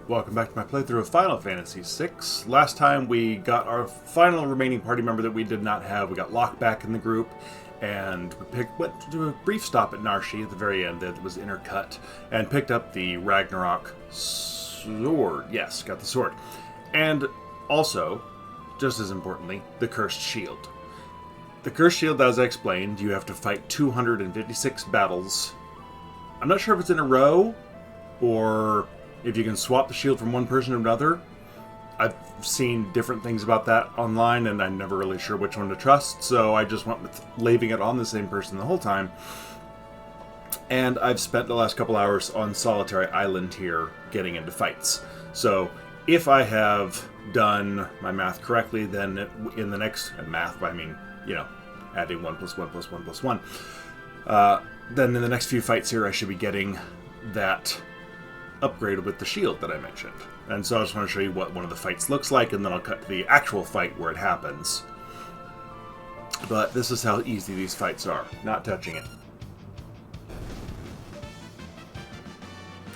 Welcome back to my playthrough of Final Fantasy VI. Last time we got our final remaining party member that we did not have. We got locked back in the group, and we went to do a brief stop at Narshi at the very end that was intercut, and picked up the Ragnarok sword. Yes, got the sword. And also, just as importantly, the Cursed Shield. The Cursed Shield, as I explained, you have to fight 256 battles. I'm not sure if it's in a row, or if you can swap the shield from one person to another. I've seen different things about that online, and I'm never really sure which one to trust, so I just went with leaving it on the same person the whole time. And I've spent the last couple hours on Solitary Island here getting into fights. So if I have done my math correctly, then in the next math, I mean, you know, adding 1 plus 1 plus 1 plus 1, then in the next few fights here I should be getting that upgraded with the shield that I mentioned. And so I just want to show you what one of the fights looks like, and then I'll cut to the actual fight where it happens. But this is how easy these fights are. Not touching it.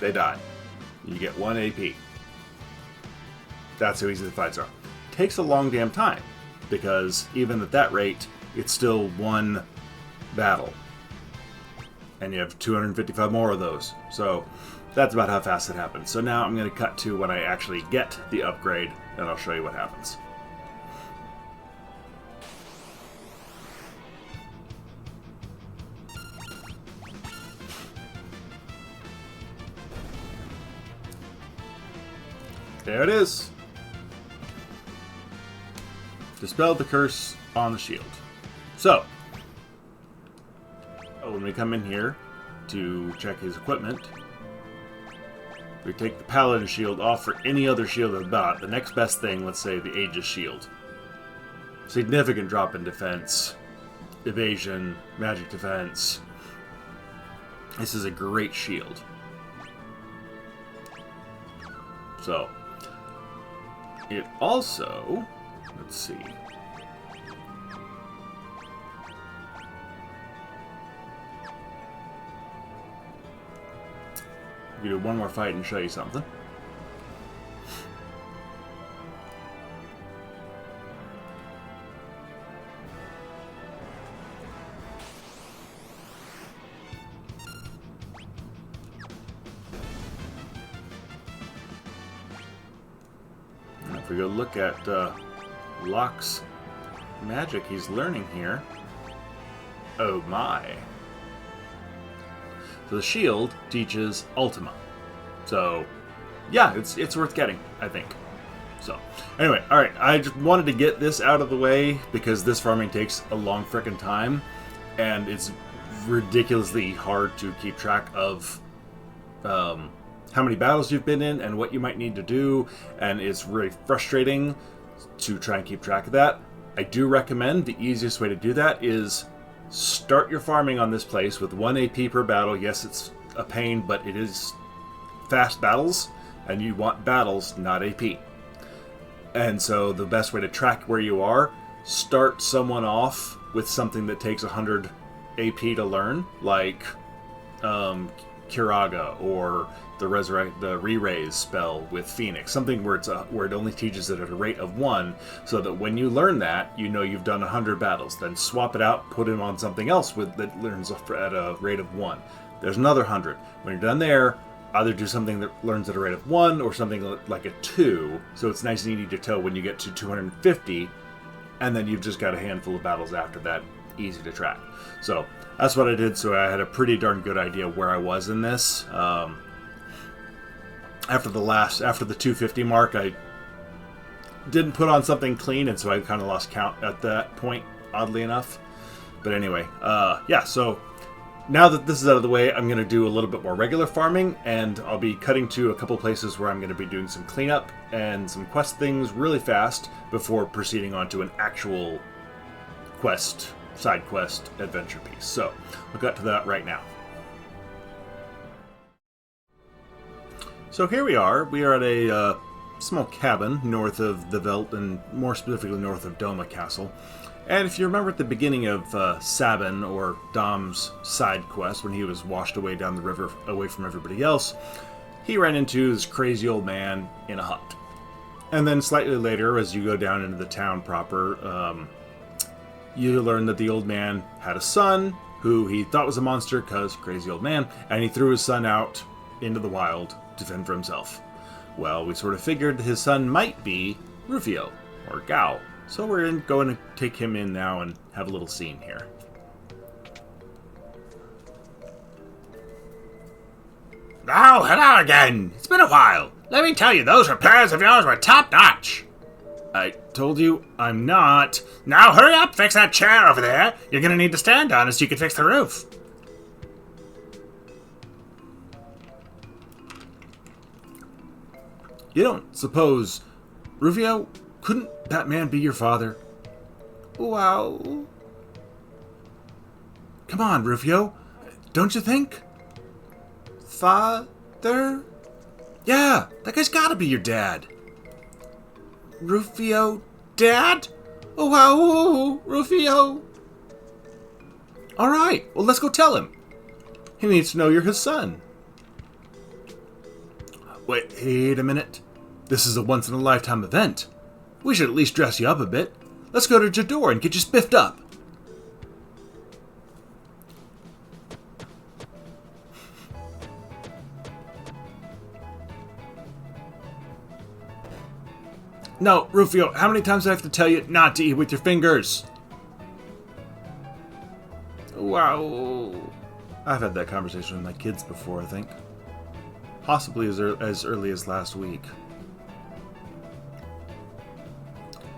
They die. You get 1 AP. That's how easy the fights are. Takes a long damn time, because even at that rate, it's still one battle. And you have 255 more of those. So that's about how fast it happens. So now I'm going to cut to when I actually get the upgrade, and I'll show you what happens. There it is. Dispel the curse on the shield. So, when we come in here to check his equipment, we take the Paladin shield off for any other shield I've got. The next best thing, let's say the Aegis shield. Significant drop in defense, evasion, magic defense. This is a great shield. So, it also, let's see. We do one more fight and show you something. Now if we go look at Locke's magic he's learning here. Oh my. So the shield teaches Ultima. So, yeah, it's worth getting, I think. So, anyway, alright, I just wanted to get this out of the way because this farming takes a long frickin' time, and it's ridiculously hard to keep track of how many battles you've been in and what you might need to do, and it's really frustrating to try and keep track of that. I do recommend the easiest way to do that is start your farming on this place with 1 AP per battle. Yes, it's a pain, but it is fast battles, and you want battles, not AP. And so the best way to track where you are, start someone off with something that takes 100 AP to learn, like Kiraga or the re-raise spell with Phoenix, something where where it only teaches it at a rate of 1, so that when you learn that, you know you've done 100 battles. Then swap it out, put him on something else that learns at a rate of 1. There's another 100. When you're done there, either do something that learns at a rate of 1 or something like a 2, so it's nice and easy to tell when you get to 250, and then you've just got a handful of battles after that, easy to track. So that's what I did, so I had a pretty darn good idea where I was in this. After the 250 mark, I didn't put on something clean, and so I kind of lost count at that point, oddly enough. But anyway, yeah, so now that this is out of the way, I'm going to do a little bit more regular farming, and I'll be cutting to a couple places where I'm going to be doing some cleanup and some quest things really fast before proceeding on to an actual side quest adventure piece. So, we'll get to that right now. So here we are. We are at a small cabin north of the Veldt, and more specifically north of Doma Castle. And if you remember at the beginning of Sabin, or Dom's side quest, when he was washed away down the river away from everybody else, he ran into this crazy old man in a hut. And then slightly later, as you go down into the town proper, you learn that the old man had a son who he thought was a monster because crazy old man, and he threw his son out into the wild to fend for himself. Well, we sort of figured his son might be Rufio, or Gao, so we're going to take him in now and have a little scene here. Oh, hello again. It's been a while. Let me tell you, those repairs of yours were top-notch. I told you I'm not. Now hurry up, fix that chair over there. You're gonna need to stand on it so you can fix the roof. You don't suppose, Rufio, couldn't that man be your father? Wow. Come on, Rufio. Don't you think? Father? Yeah, that guy's gotta be your dad. Rufio, Dad? Oh, wow, Rufio. All right, well, let's go tell him. He needs to know you're his son. Wait a minute. This is a once-in-a-lifetime event. We should at least dress you up a bit. Let's go to Jador and get you spiffed up. No, Rufio, how many times do I have to tell you not to eat with your fingers? Wow. I've had that conversation with my kids before, I think. Possibly as early as last week.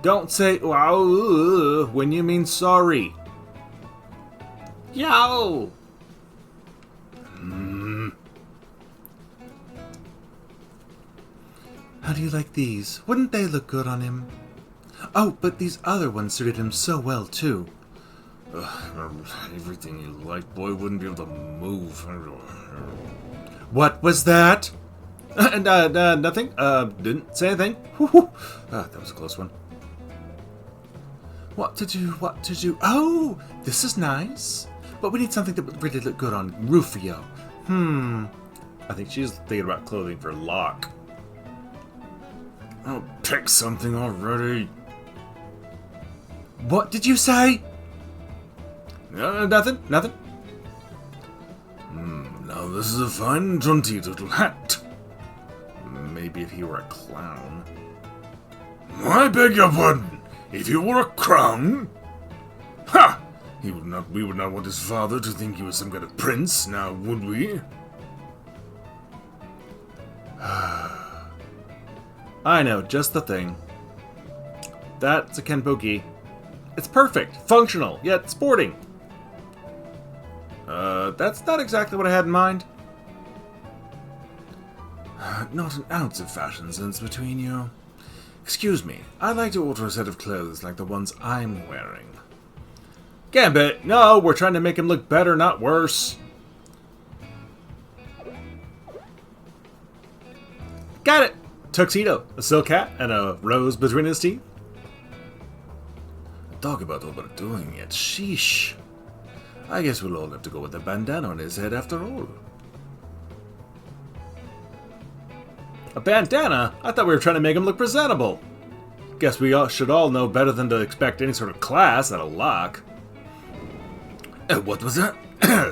Don't say wow when you mean sorry. Yo! How do you like these? Wouldn't they look good on him? Oh, but these other ones suited him so well, too. Everything you like, boy, wouldn't be able to move. What was that? Nothing. Didn't say anything. That was a close one. What to do? Oh, this is nice. But we need something that would really look good on Rufio. I think she's thinking about clothing for Locke. I'll pick something already. What did you say? Nothing. Now this is a fine, jaunty little hat. Maybe if he were a clown. I beg your pardon. If he were a crown? Ha! We would not want his father to think he was some kind of prince, now would we? I know, just the thing. That's a Kenpoki. It's perfect, functional, yet sporting. That's not exactly what I had in mind. Not an ounce of fashion sense between you. Excuse me, I'd like to order a set of clothes like the ones I'm wearing. Gambit, no, we're trying to make him look better, not worse. Got it! Tuxedo, a silk hat, and a rose between his teeth. Talk about overdoing it, sheesh. I guess we'll all have to go with a bandana on his head after all. A bandana? I thought we were trying to make him look presentable. Guess we should all know better than to expect any sort of class out of Locke. What was that?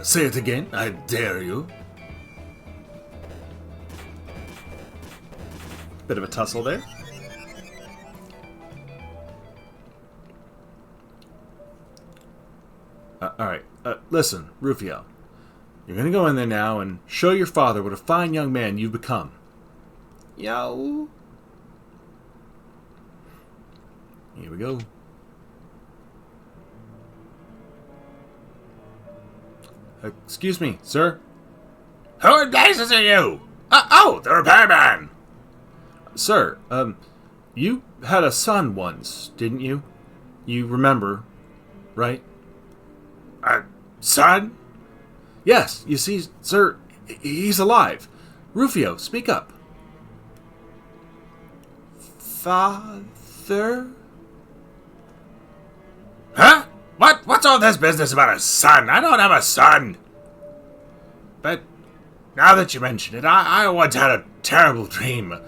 Say it again, I dare you. Bit of a tussle there. Alright, listen, Rufio. You're gonna go in there now and show your father what a fine young man you've become. Yo. Here we go. Excuse me, sir? Who in blazes are you? Oh, the repairman! Sir, you had a son once, didn't you? You remember, right? A son? Yes, you see, sir, he's alive. Rufio, speak up. Father? Huh? What's all this business about a son? I don't have a son. But Now that you mention it, I once had a terrible dream. A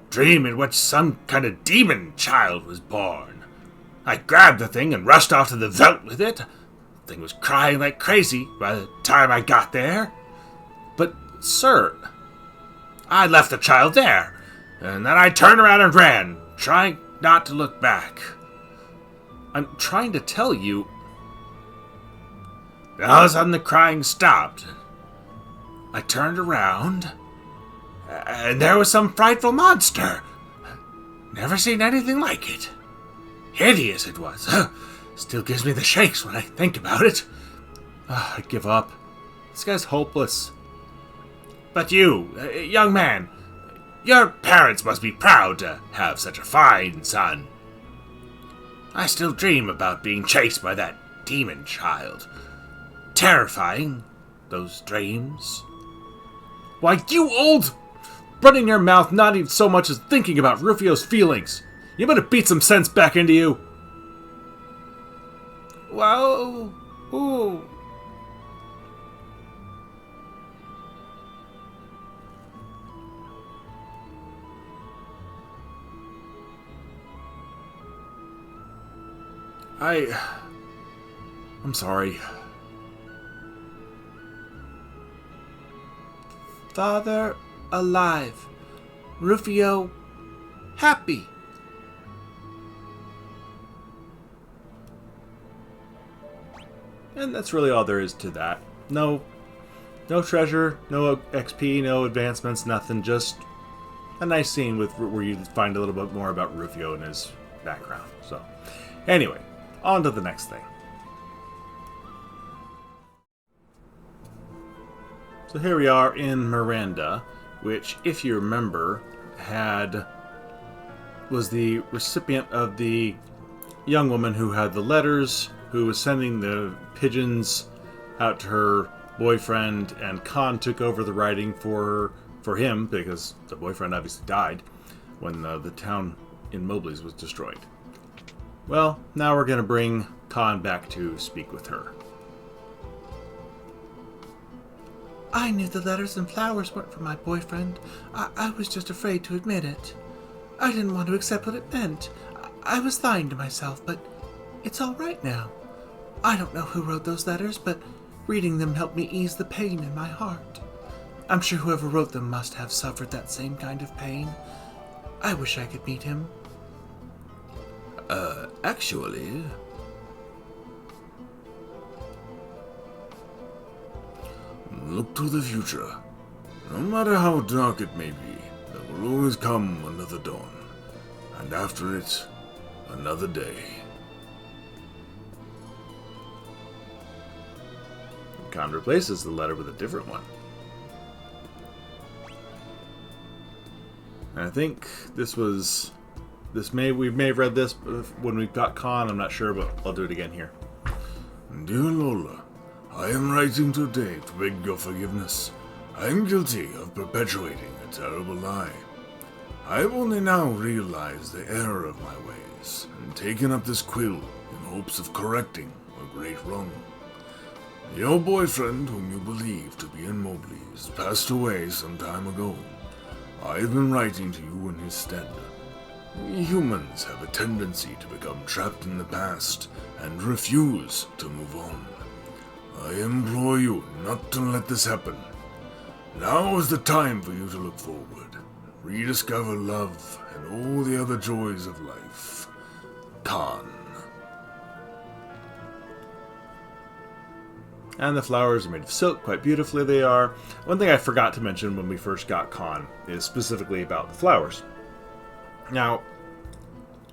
dream in which some kind of demon child was born. I grabbed the thing and rushed off to the veldt with it. The thing was crying like crazy by the time I got there. But, sir, I left the child there, and then I turned around and ran, trying not to look back. I'm trying to tell you. Then all of a sudden the crying stopped. I turned around, and there was some frightful monster. Never seen anything like it. Hideous it was. Still gives me the shakes when I think about it. I give up. This guy's hopeless. But you, young man, your parents must be proud to have such a fine son. I still dream about being chased by that demon child. Terrifying, those dreams. Why, you old... running your mouth not even so much as thinking about Rufio's feelings. You better beat some sense back into you. Well, ooh. I'm sorry. Father alive. Rufio happy. And that's really all there is to that. No treasure, no XP, no advancements, nothing. Just a nice scene with where you find a little bit more about Rufio and his background. So, anyway, on to the next thing. So here we are in Miranda, which, if you remember, was the recipient of the young woman who had the letters, who was sending the pigeons out to her boyfriend, and Khan took over the writing for him because the boyfriend obviously died when the town in Mobley's was destroyed. Well, now we're going to bring Khan back to speak with her. I knew the letters and flowers weren't for my boyfriend. I was just afraid to admit it. I didn't want to accept what it meant. I was lying to myself, but it's all right now. I don't know who wrote those letters, but reading them helped me ease the pain in my heart. I'm sure whoever wrote them must have suffered that same kind of pain. I wish I could meet him. Actually... Look to the future. No matter how dark it may be, there will always come another dawn. And after it, another day. Khan replaces the letter with a different one. And I think we may have read this when we got Khan, I'm not sure, but I'll do it again here. Dear Lola, I am writing today to beg your forgiveness. I am guilty of perpetuating a terrible lie. I have only now realized the error of my ways, and taken up this quill in hopes of correcting a great wrong. Your boyfriend, whom you believe to be in Mobley's, passed away some time ago. I have been writing to you in his stead. We humans have a tendency to become trapped in the past and refuse to move on. I implore you not to let this happen. Now is the time for you to look forward, rediscover love and all the other joys of life. Khan. And the flowers are made of silk, quite beautifully they are. One thing I forgot to mention when we first got Khan is specifically about the flowers. Now,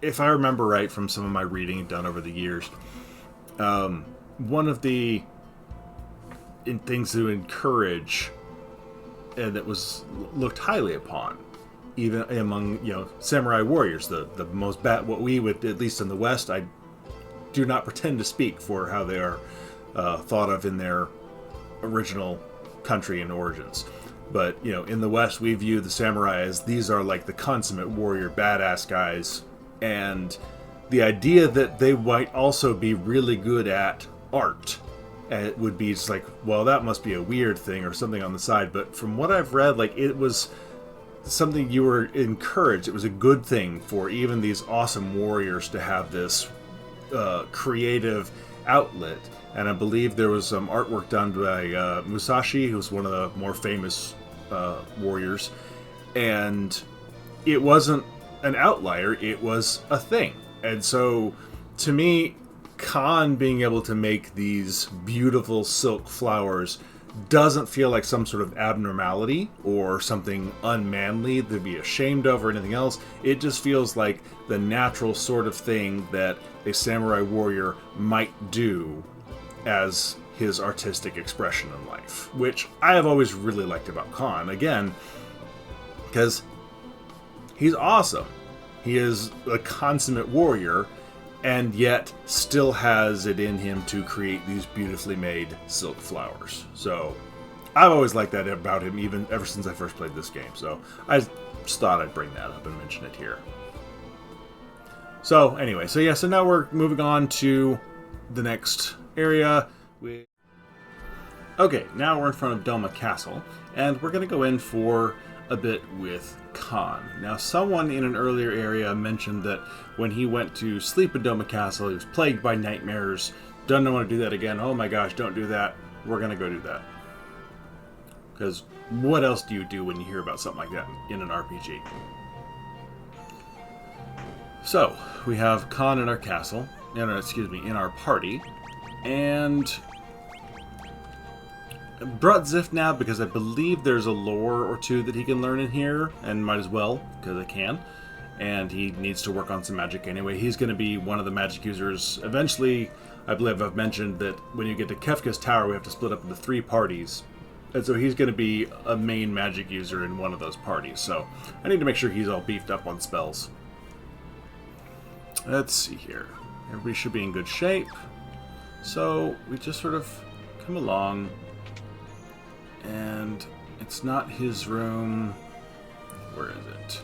if I remember right from some of my reading done over the years, one of the things to encourage and that was looked highly upon, even among samurai warriors, the most what we would, at least in the West, I do not pretend to speak for how they are thought of in their original country and origins. But, in the West, we view the samurai as these are like the consummate warrior, badass guys. And the idea that they might also be really good at art it would be just like, well, that must be a weird thing or something on the side. But from what I've read, like, it was something you were encouraged. It was a good thing for even these awesome warriors to have this creative outlet. And I believe there was some artwork done by Musashi, who's one of the more famous warriors. And it wasn't an outlier, it was a thing. And so, to me, Khan being able to make these beautiful silk flowers doesn't feel like some sort of abnormality or something unmanly to be ashamed of or anything else. It just feels like the natural sort of thing that a samurai warrior might do as his artistic expression in life, which I have always really liked about Khan. Again, because he's awesome. He is a consummate warrior, and yet still has it in him to create these beautifully made silk flowers. So I've always liked that about him, even ever since I first played this game. So I just thought I'd bring that up and mention it here. So anyway, so now we're moving on to the next area. Okay, now we're in front of Doma Castle, and we're going to go in for a bit with Khan. Now, someone in an earlier area mentioned that when he went to sleep in Doma Castle, he was plagued by nightmares. Don't want to do that again. Oh my gosh, don't do that. We're going to go do that. Because what else do you do when you hear about something like that in an RPG? So, we have Khan in our castle, in our party, and brought Ziff now because I believe there's a lore or two that he can learn in here, and might as well, because I can. And he needs to work on some magic anyway. He's going to be one of the magic users. Eventually, I believe I've mentioned that when you get to Kefka's Tower, we have to split up into 3 parties. And so he's going to be a main magic user in one of those parties. So I need to make sure he's all beefed up on spells. Let's see here. Everybody should be in good shape. So we just sort of come along. And it's not his room. Where is it?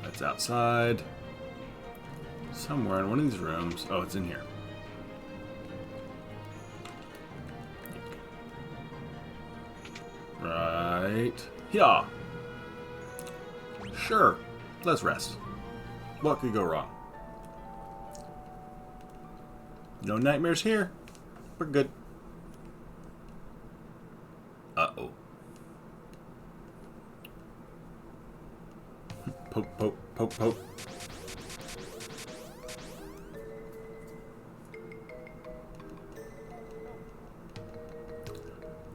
It's outside. Somewhere in one of these rooms. Oh, it's in here. Right. Yeah. Sure. Let's rest. What could go wrong? No nightmares here. We're good. Uh-oh. Poke, poke, poke, poke.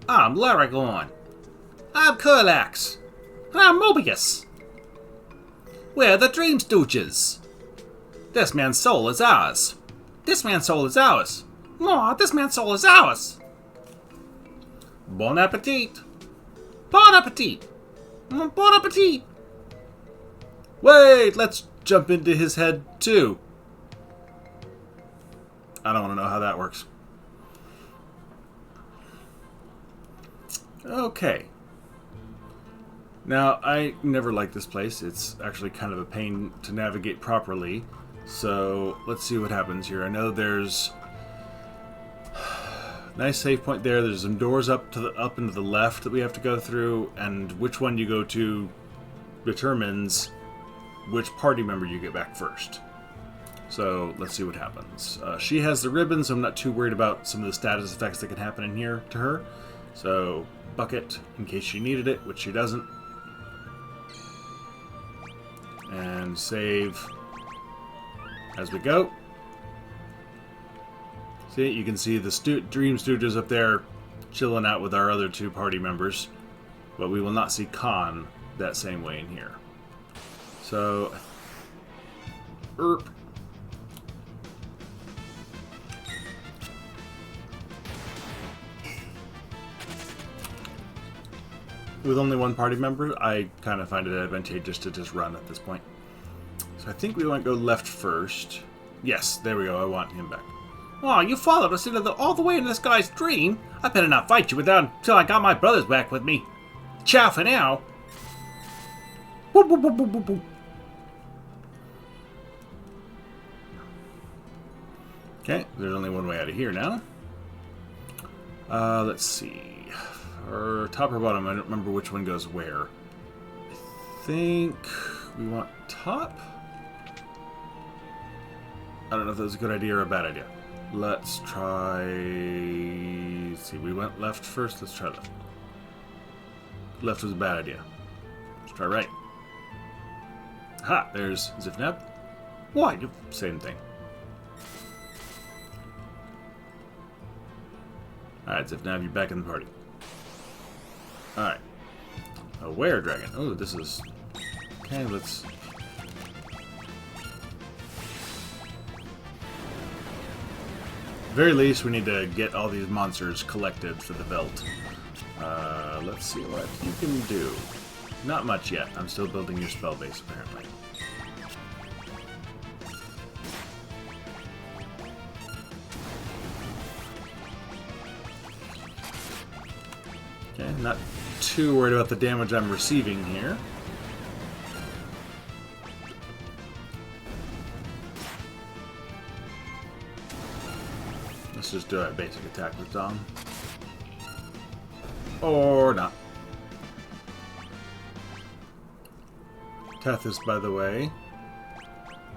I'm Laragorn. I'm Kurlax. And I'm Mobius. We're the Dream Stooges. This man's soul is ours. This man's soul is ours. Aw, this man's soul is ours. Bon appetit. Bon appetit. Bon appetit. Wait, let's jump into his head too. I don't want to know how that works. Okay. Now, I never liked this place. It's actually kind of a pain to navigate properly. So, let's see what happens here. I know there's nice save point there. There's some doors up into the left that we have to go through, and which one you go to determines which party member you get back first. So let's see what happens. She has the ribbon, so I'm not too worried about some of the status effects that can happen in here to her. So bucket in case she needed it, which she doesn't. And save as we go. See, you can see the Dream Stooges up there chilling out with our other 2 party members, but we will not see Khan that same way in here. So, with only 1 party member, I kind of find it advantageous to just run at this point. So I think we want to go left first. Yes, there we go. I want him back. Oh, you followed us all the way into this guy's dream. I better not fight you until I got my brothers back with me. Ciao for now. Boop, boop, boop, boop, boop, boop. Okay, there's only one way out of here now. Let's see. Or top or bottom, I don't remember which one goes where. I think we want top? I don't know if that was a good idea or a bad idea. Let's try... Let's see, we went left first. Let's try left. Left was a bad idea. Let's try right. Ha! There's Zifnab. Why? Same thing. Alright, Zifnab, you're back in the party. Alright. A were-dragon. Oh, this is... Okay, let's... Very least, we need to get all these monsters collected for the belt. Let's see what you can do. Not much yet. I'm still building your spell base, apparently. Okay, not too worried about the damage I'm receiving here. Let's just do a basic attack with Dom. Or not. Tethys, by the way,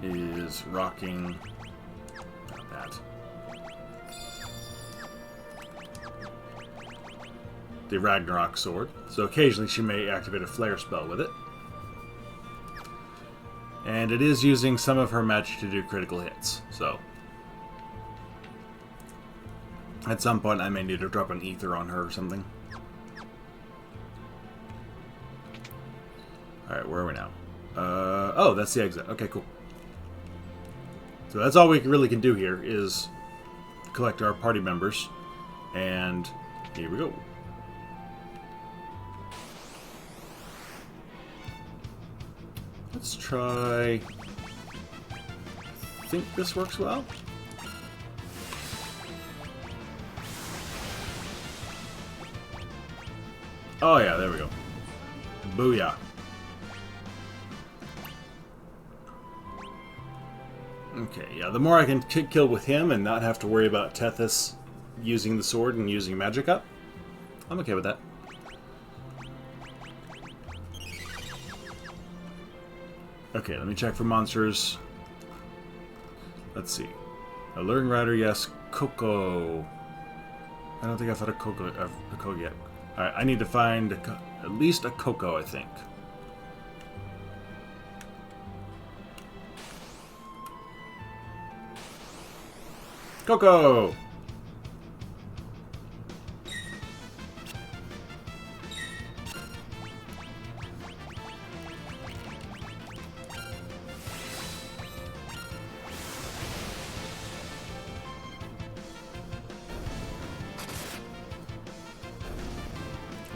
is rocking that. The Ragnarok sword. So occasionally she may activate a flare spell with it. And it is using some of her magic to do critical hits, so... At some point I may need to drop an ether on her or something. Alright, where are we now? Oh, that's the exit. Okay, cool. So that's all we really can do here is collect our party members. And here we go. Let's try... I think this works well. Oh yeah, there we go. Booyah. Okay, yeah, the more I can kill with him and not have to worry about Tethys using the sword and using magic up, I'm okay with that. Okay, let me check for monsters. Let's see. Alluring Rider, yes. Coco. I don't think I've had a Coco yet. Alright, I need to find at least a Coco, I think. Coco!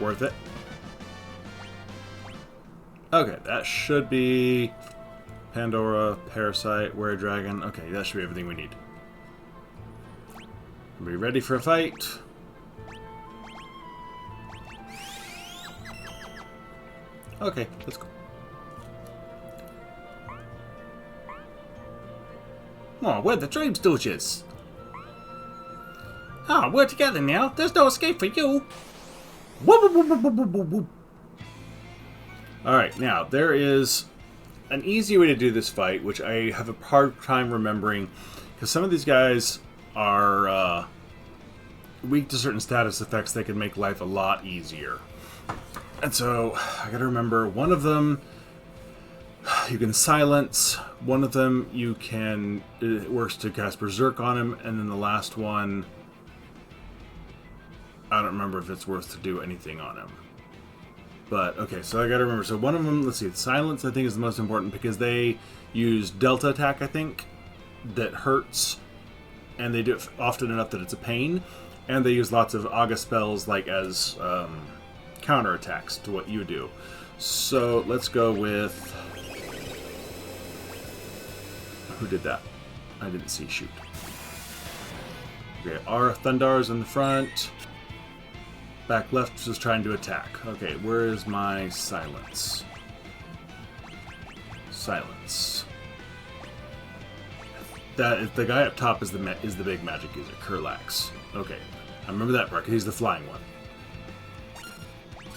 Worth it. Okay, that should be Pandora, Parasite, Were-Dragon. Okay, that should be everything we need. Are we ready for a fight? Okay, let's go. Oh, we're the Dream Stooges. Ah, we're together now. There's no escape for you. Alright, now, there is an easy way to do this fight, which I have a hard time remembering, because some of these guys are weak to certain status effects that can make life a lot easier. And so, I gotta remember, one of them you can silence, one of them you can, it works to cast Berserk on him, and then the last one, I don't remember if it's worth to do anything on him. But, okay, so I gotta remember. So one of them, let's see, Silence I think is the most important because they use Delta attack, I think, that hurts. And they do it often enough that it's a pain. And they use lots of Aga spells, like, as counterattacks to what you do. So, let's go with... Who did that? I didn't see. Shoot. Okay, our Thundar's in the front. Back left is trying to attack. Okay, where is my silence? Silence. That is, the guy up top is the big magic user, Kurlax. Okay, I remember that part, 'cause he's the flying one.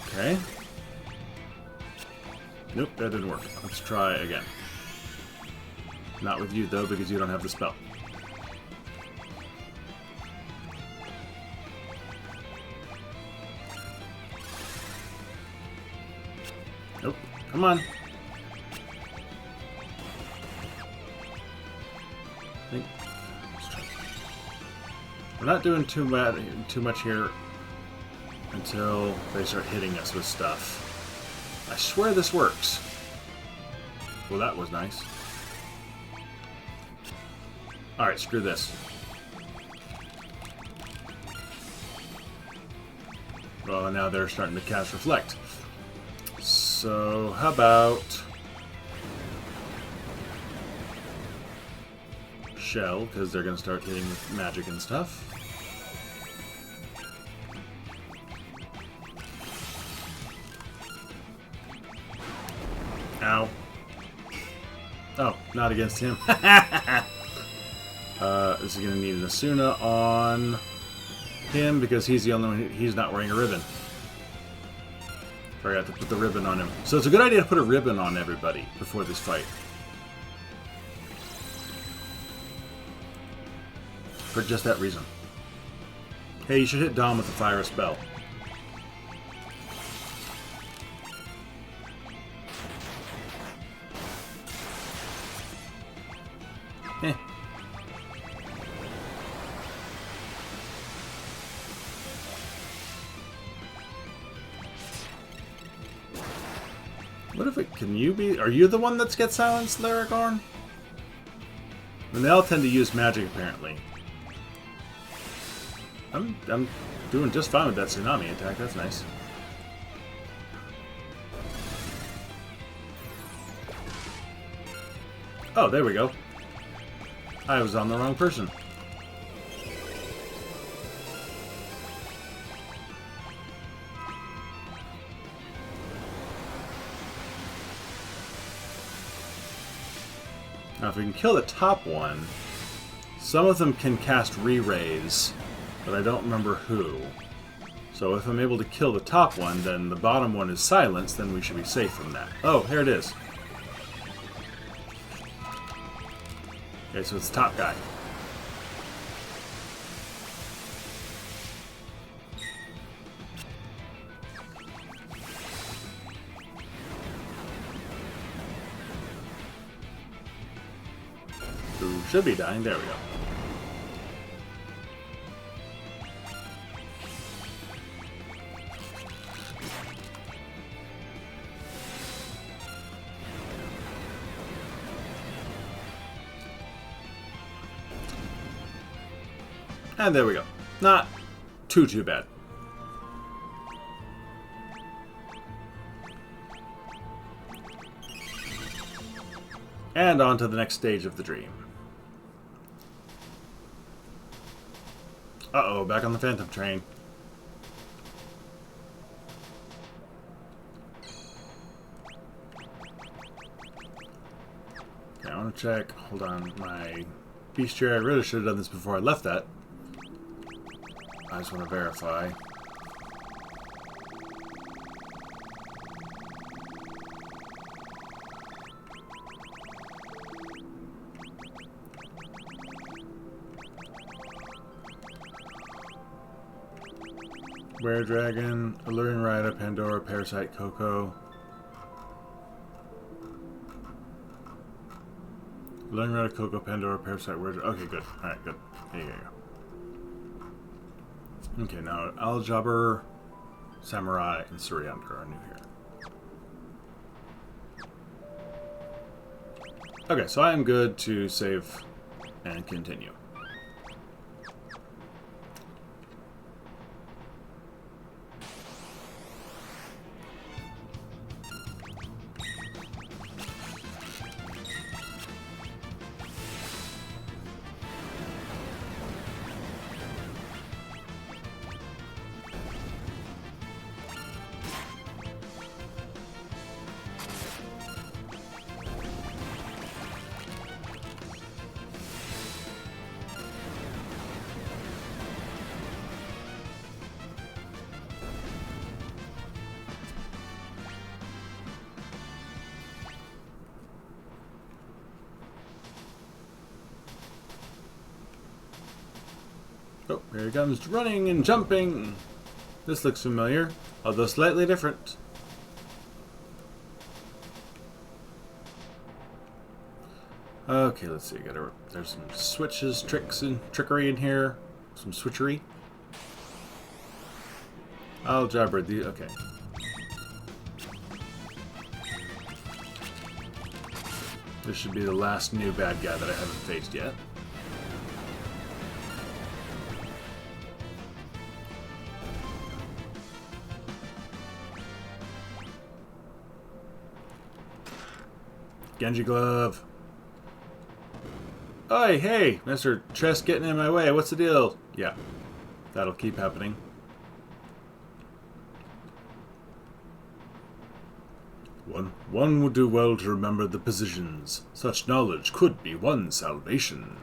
Okay. Nope, that didn't work. Let's try again. Not with you, though, because you don't have the spell. Nope. Come on. We're not doing too much here until they start hitting us with stuff. I swear this works. Well, that was nice. Alright, screw this. Well, now they're starting to cast Reflect. So, how about... Shell, because they're going to start hitting with magic and stuff. Ow. Oh, not against him. This is going to need an Asuna on him because he's the only one he's not wearing a ribbon. Forgot to put the ribbon on him. So it's a good idea to put a ribbon on everybody before this fight. For just that reason. Hey, you should hit Dom with the fire spell. Eh. What if it... Can you be... Are you the one that gets silenced, Laragorn? And they all tend to use magic, apparently. I'm doing just fine with that tsunami attack. That's nice. Oh, there we go. I was on the wrong person. Now, if we can kill the top one, some of them can cast re-raise, but I don't remember who. So if I'm able to kill the top one, then the bottom one is silenced, then we should be safe from that. Oh, here it is. Okay, so it's the top guy. Who should be dying. There we go. And there we go. Not too bad. And on to the next stage of the dream. Uh-oh, back on the Phantom train. Okay, I want to check. Hold on, my bestiary. I really should have done this before I left that. I just want to verify. Were Dragon, Alluring Rider, Pandora, Parasite, Coco. Alluring Rider, Coco, Pandora, Parasite, Were Okay, good. Alright, good. There you go. Okay, now Aljabber, Samurai, and Suryander are new here. Okay, so I am good to save and continue. Oh, here he comes, running and jumping. This looks familiar, although slightly different. Okay, let's see. There's some switches, tricks, and trickery in here. Some switchery. I'll jabbird the. Okay. This should be the last new bad guy that I haven't faced yet. Genji glove. Oi, hey, Mr. Chest getting in my way. What's the deal? Yeah, that'll keep happening. One would do well to remember the positions. Such knowledge could be one's salvation.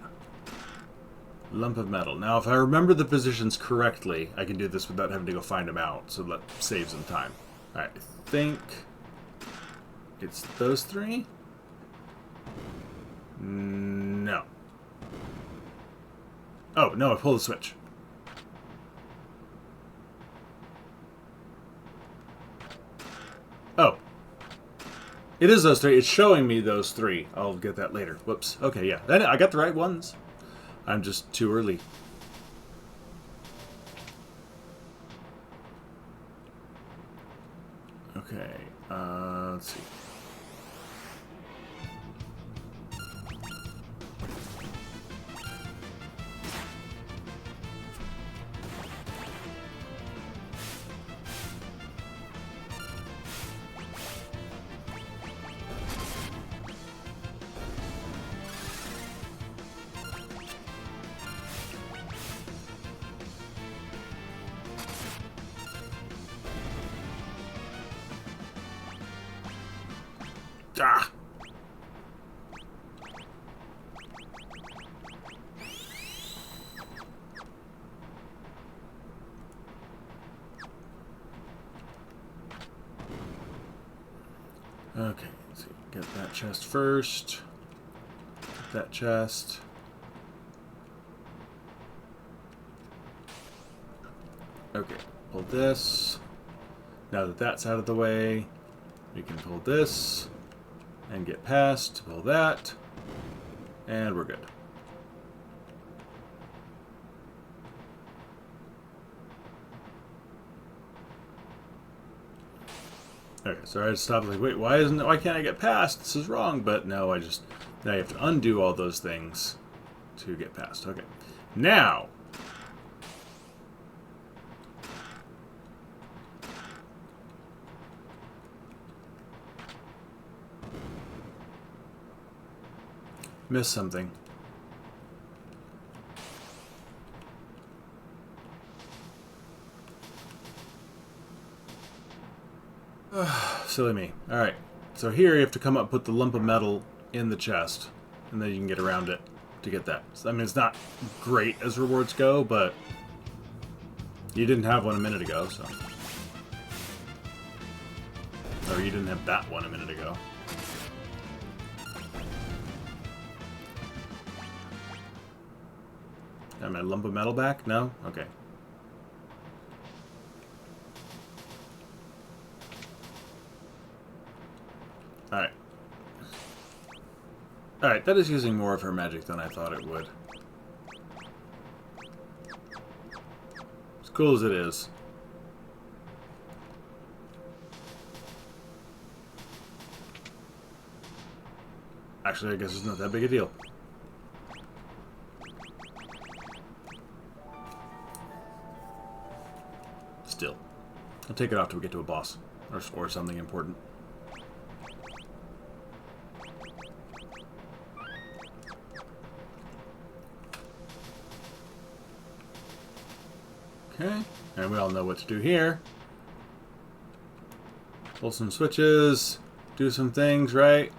Lump of metal. Now, if I remember the positions correctly, I can do this without having to go find them out, so that saves some time. Alright, I think it's those three? No. Oh, no, I pulled the switch. Oh. It is those three. It's showing me those three. I'll get that later. Whoops. Okay, yeah. Then I got the right ones. I'm just too early. Okay. Let's see. Ah! Okay, let's see. Get that chest first. Get that chest. Okay, pull this. Now that that's out of the way, we can pull this. And get past, pull that, and we're good. Okay, so I just stopped like, wait, why can't I get past? This is wrong, but no, now you have to undo all those things to get past. Okay, now. Missed something. Silly me. Alright. So here you have to come up, put the lump of metal in the chest, and then you can get around it to get that. So, I mean, it's not great as rewards go, but you didn't have one a minute ago, so. Or you didn't have that one a minute ago. Got my lump of metal back? No? Okay. Alright. Alright, that is using more of her magic than I thought it would. As cool as it is. Actually, I guess it's not that big a deal. Still. I'll take it off till we get to a boss. Or something important. Okay. And we all know what to do here. Pull some switches. Do some things, right?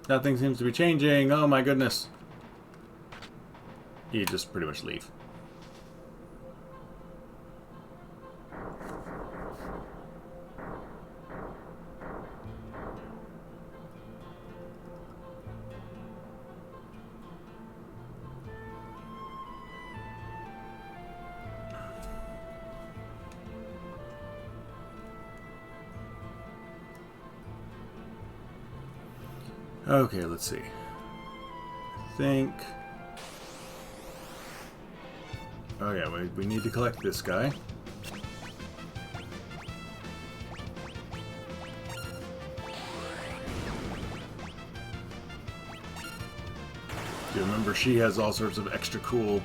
Nothing seems to be changing. Oh my goodness. You just pretty much leave. Okay, let's see. I think... Okay, we need to collect this guy. You remember she has all sorts of extra cool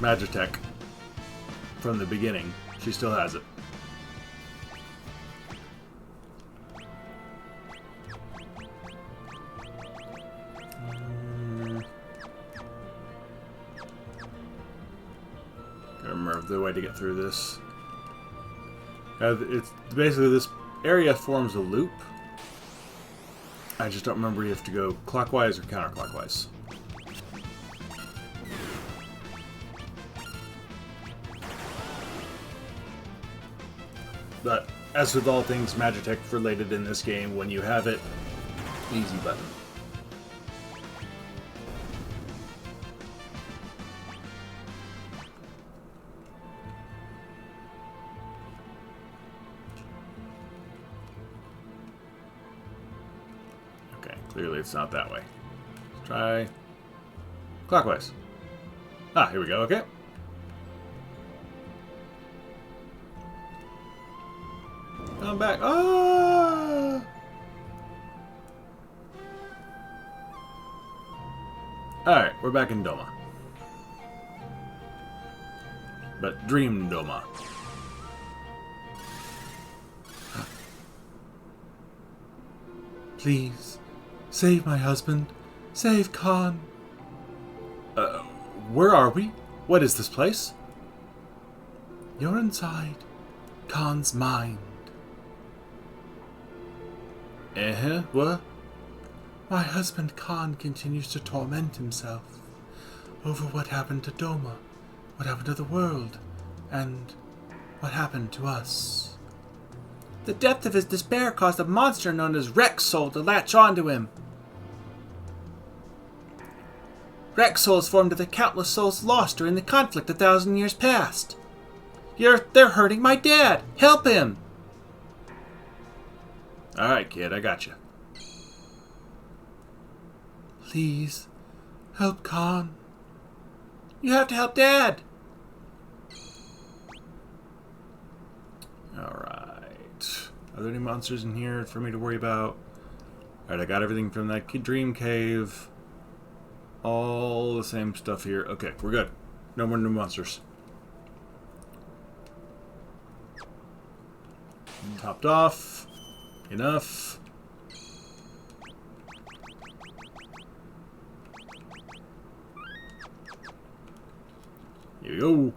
Magitech from the beginning. She still has it. Gotta remember the way to get through this. It's basically this area forms a loop. I just don't remember if you have to go clockwise or counterclockwise. But as with all things Magitech related in this game, when you have it, easy button. Okay, clearly it's not that way. Let's try clockwise. Ah, here we go, okay. Come back. Ah! Alright, we're back in Doma. But Dream Doma. Please, save my husband. Save Khan. Where are we? What is this place? You're inside Khan's mind. What? My husband Khan continues to torment himself over what happened to Doma, what happened to the world, and what happened to us. The depth of his despair caused a monster known as Rexed to latch onto him. Rexed is formed of the countless souls lost during the conflict 1,000 years past. They're hurting my dad. Help him! Alright, kid, I got you. Please, help Khan. You have to help Dad. Alright. Are there any monsters in here for me to worry about? Alright, I got everything from that dream cave. All the same stuff here. Okay, we're good. No more new monsters. Topped off. Enough. Here we go.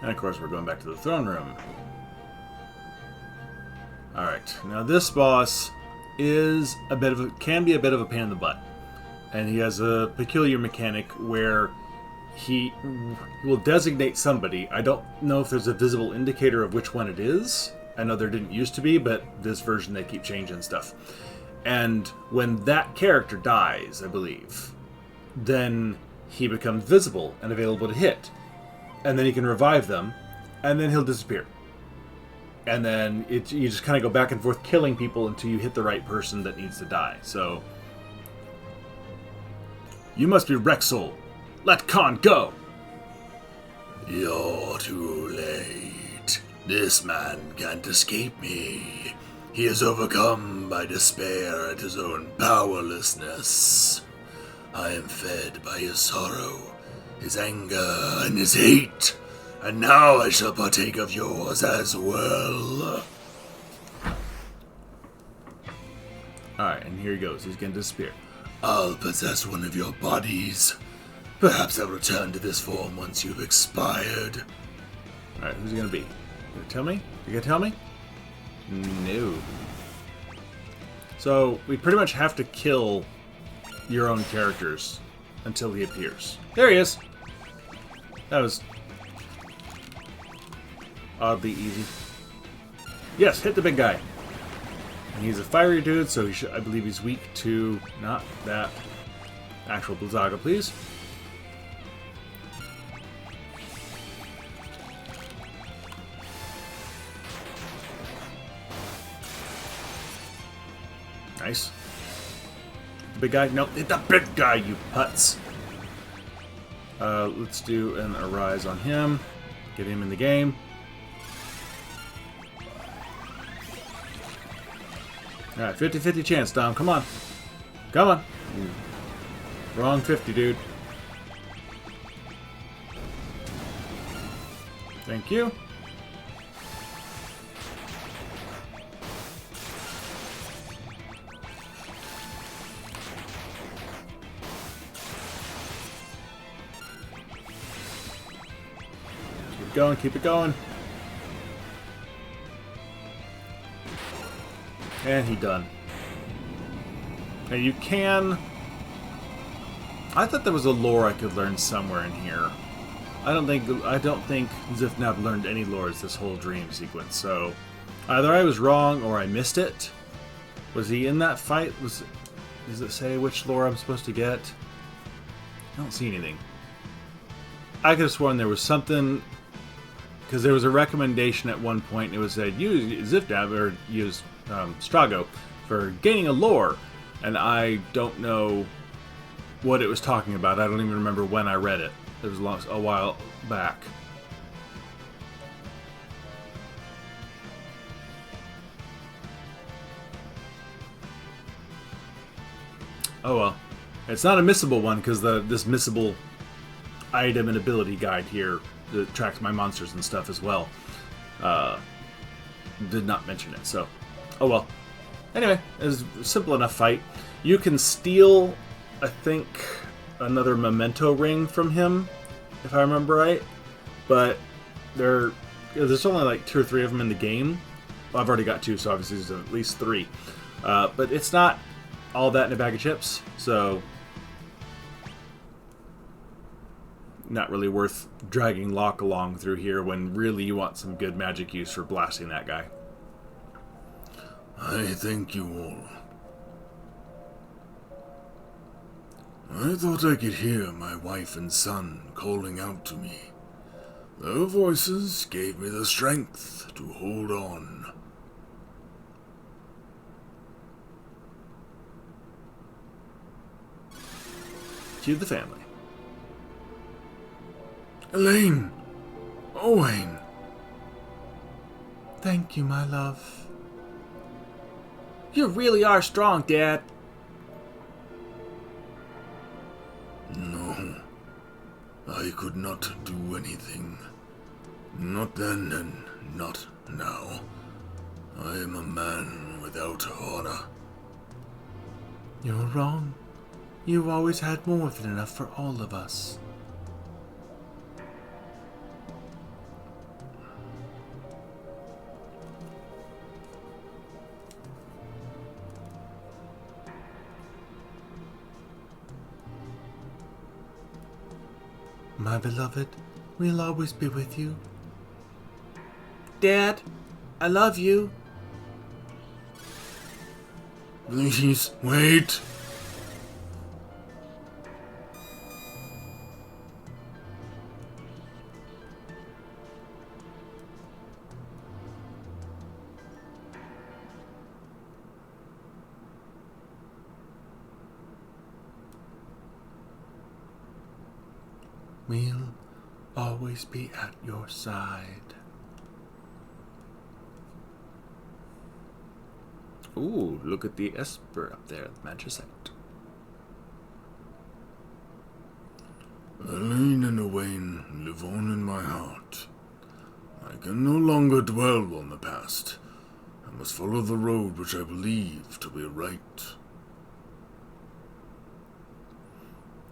And of course we're going back to the throne room. Alright, now this boss is can be a bit of a pain in the butt. And he has a peculiar mechanic where he will designate somebody. I don't know if there's a visible indicator of which one it is. I know there didn't used to be, but this version they keep changing stuff. And when that character dies, I believe, then he becomes visible and available to hit. And then you can revive them, and then he'll disappear. And then you just kind of go back and forth killing people until you hit the right person that needs to die. So, you must be Rexed. Let Khan go! You're too late. This man can't escape me. He is overcome by despair at his own powerlessness. I am fed by his sorrow, his anger, and his hate. And now I shall partake of yours as well. Alright, and here he goes. He's gonna disappear. I'll possess one of your bodies. Perhaps I'll return to this form once you've expired. Alright, who's he gonna be? You gonna tell me? You gonna tell me? No. So, we pretty much have to kill your own characters until he appears. There he is! That was oddly easy. Yes, hit the big guy. And he's a fiery dude, so I believe he's weak to not that actual Blizzaga, please. Nice. The big guy? Nope, the big guy, you putz. Let's do an Arise on him. Get him in the game. Alright, 50-50 chance, Dom. Come on. Come on. Wrong 50, dude. Thank you. Keep it going, keep it going. And he done. Now you can... I thought there was a lore I could learn somewhere in here. I don't think Zifnab learned any lores this whole dream sequence, so either I was wrong or I missed it. Was he in that fight? Does it say which lore I'm supposed to get? I don't see anything. I could have sworn there was something, because there was a recommendation at one point, and it was said use Zifnab or use Strago for gaining a lore, and I don't know what it was talking about. I don't even remember when I read it. It was a while back. Oh well. It's not a missable one because this missable item and ability guide here that tracks my monsters and stuff as well did not mention it, so oh well. Anyway, it was a simple enough fight. You can steal, I think, another memento ring from him, if I remember right. But there's only like 2 or 3 of them in the game. Well, I've already got 2, so obviously there's at least 3. But it's not all that in a bag of chips, so not really worth dragging Locke along through here when really you want some good magic use for blasting that guy. I thank you all. I thought I could hear my wife and son calling out to me. Their voices gave me the strength to hold on. To the family. Elaine! Owain! Thank you, my love. You really are strong, Dad. No, I could not do anything. Not then and not now. I am a man without honor. You're wrong. You've always had more than enough for all of us. My beloved, we'll always be with you. Dad, I love you. Please, wait! We'll always be at your side. Ooh, look at the Esper up there, the Magicite. Elaine and Owain live on in my heart. I can no longer dwell on the past. I must follow the road which I believe to be right.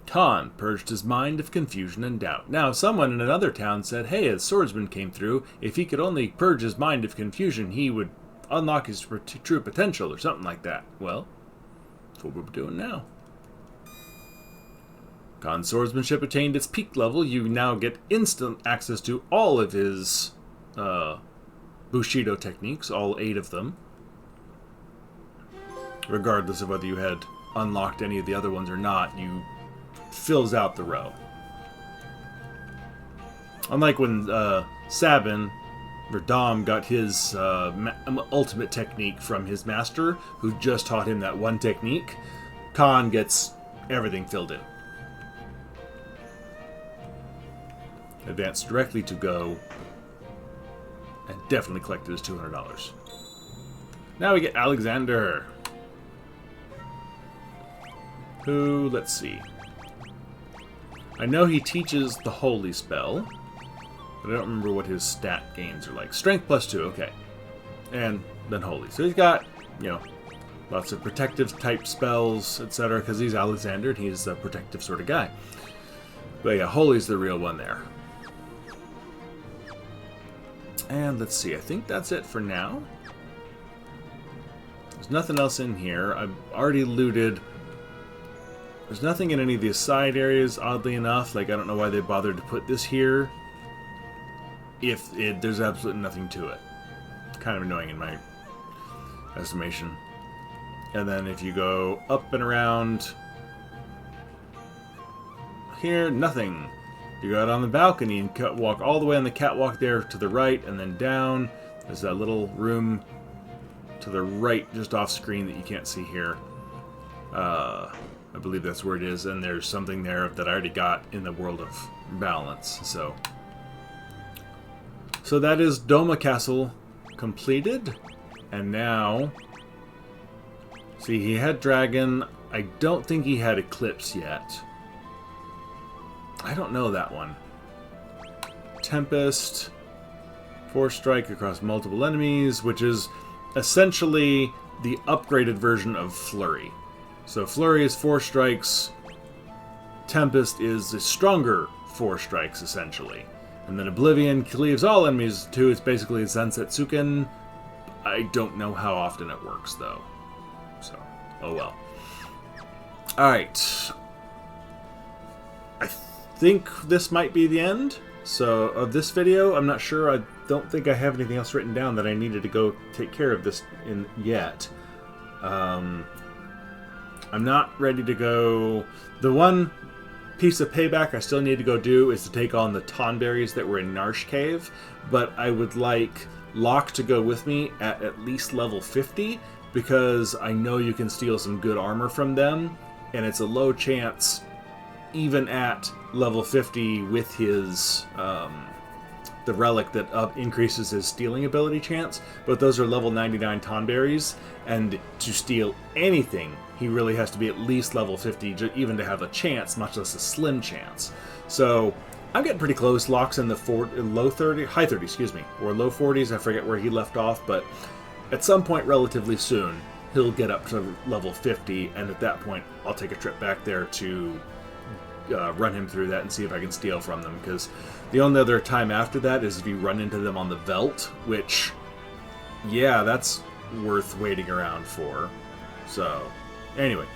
Khan purged his mind of confusion and doubt. Now, someone in another town said, hey, a swordsman came through. If he could only purge his mind of confusion, he would unlock his true potential, or something like that. Well, that's what we're doing now. Khan's swordsmanship attained its peak level. You now get instant access to all of his Bushido techniques, all 8 of them. Regardless of whether you had unlocked any of the other ones or not, you fills out the row. Unlike when Sabin Dom got his ultimate technique from his master, who just taught him that one technique. Khan gets everything filled in. Advance directly to go, and definitely collected his $200. Now we get Alexander, who, let's see. I know he teaches the holy spell, but I don't remember what his stat gains are like. Strength +2, okay. And then holy. So he's got, you know, lots of protective type spells, etc., because he's Alexander and he's a protective sort of guy. But yeah, holy's the real one there. And let's see, I think that's it for now. There's nothing else in here. I've already looted. There's nothing in any of these side areas, oddly enough. Like, I don't know why they bothered to put this here if there's absolutely nothing to it. Kind of annoying in my estimation. And then if you go up and around here, nothing. You go out on the balcony and walk all the way on the catwalk there to the right and then down. There's that little room to the right just off screen that you can't see here. I believe that's where it is, and there's something there that I already got in the World of Balance. So that is Doma Castle completed, and now, see, he had Dragon. I don't think he had Eclipse yet. I don't know that one. Tempest, 4 strike across multiple enemies, which is essentially the upgraded version of Flurry. So Flurry is 4 strikes. Tempest is a stronger 4 strikes, essentially. And then Oblivion cleaves all enemies to, it's basically a Zansetsuken. I don't know how often it works, though. So, oh well. Alright. I think this might be the end of this video. I'm not sure. I don't think I have anything else written down that I needed to go take care of this in yet. I'm not ready to go. The one piece of payback I still need to go do is to take on the Tonberries that were in Narsh Cave, but I would like Locke to go with me at least level 50, because I know you can steal some good armor from them, and it's a low chance, even at level 50 with his the relic that increases his stealing ability chance, but those are level 99 Tonberries, and to steal anything, he really has to be at least level 50 even to have a chance, much less a slim chance. So I'm getting pretty close. Locke's in the high 30, excuse me, or low 40s. I forget where he left off, but at some point relatively soon, he'll get up to level 50, and at that point, I'll take a trip back there to run him through that and see if I can steal from them, because the only other time after that is if you run into them on the Veldt, which, yeah, that's worth waiting around for. So, anyway.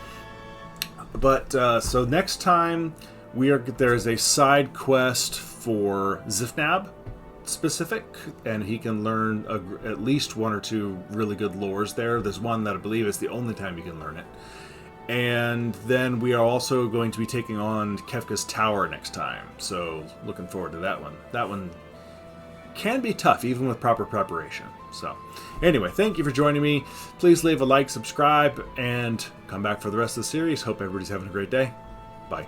But, so next time, there's a side quest for Zifnab specific, and he can learn at least 1 or 2 really good lores there. There's one that I believe is the only time you can learn it. And then we are also going to be taking on Kefka's Tower next time, so looking forward to that one. That one can be tough, even with proper preparation. So, anyway, thank you for joining me. Please leave a like, subscribe, and come back for the rest of the series. Hope everybody's having a great day. Bye.